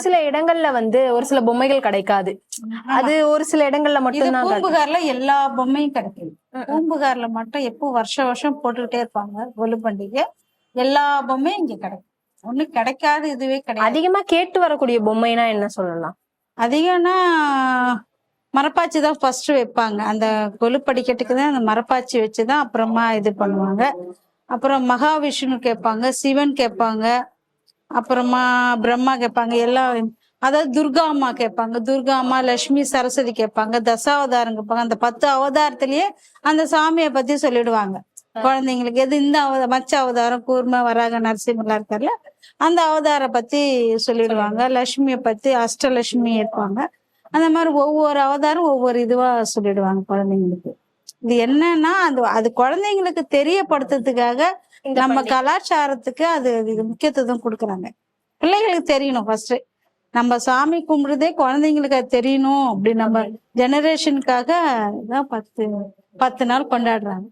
சில இடங்கள்ல வந்து ஒரு சில பொம்மைகள் கிடைக்காது. அது ஒரு சில இடங்கள்ல இது மட்டும்தான் பூம்புகார்ல எல்லா பொம்மையும் கிடைக்குது. பூம்புகார்ல மட்டும் எப்போ வருஷம் வருஷம் போட்டுக்கிட்டே இருப்பாங்க கொலு பண்டிகை. எல்லா பொம்மையும் இங்க கிடைக்கும். ஒண்ணு கிடைக்காது இதுவே கிடையாது. அதிகமா கேட்டு வரக்கூடிய பொம்மைனா என்ன சொல்லலாம்? அதிகம்னா மரப்பாச்சி தான் ஃபர்ஸ்ட் வைப்பாங்க. அந்த கொலு படிக்கட்டுக்கு தான் அந்த மரப்பாச்சி வச்சுதான் அப்புறமா இது பண்ணுவாங்க. அப்புறம் மகாவிஷ்ணு கேட்பாங்க, சிவன் கேட்பாங்க, அப்புறமா பிரம்மா கேட்பாங்க. எல்லாம் அதாவது துர்கா அம்மா கேட்பாங்க, துர்கா அம்மா, லட்சுமி, சரஸ்வதி கேட்பாங்க, தசாவதாரம் கேட்பாங்க. அந்த 10 அவதாரத்திலேயே அந்த சாமியை பத்தி சொல்லிடுவாங்க குழந்தைங்களுக்கு. எது இந்த மச்ச அவதாரம், கூர்ம, வராக, நரசிம்மலாம் இருக்கார்ல, அந்த அவதார பத்தி சொல்லிடுவாங்க. லட்சுமியை பத்தி அஷ்டலட்சுமி இருப்பாங்க. அந்த மாதிரி ஒவ்வொரு அவதாரம் ஒவ்வொரு இதுவா சொல்லிடுவாங்க குழந்தைங்களுக்கு. இது என்னன்னா அது குழந்தைங்களுக்கு தெரியப்படுத்துறதுக்காக நம்ம கலாச்சாரத்துக்கு அது முக்கியத்துவம் கொடுக்குறாங்க. பிள்ளைகளுக்கு தெரியணும் ஃபர்ஸ்ட். நம்ம சாமி கும்பிடுறதே குழந்தைங்களுக்கு அது தெரியணும் அப்படி நம்ம ஜெனரேஷனுக்காக தான் 10 நாள் கொண்டாடுறாங்க.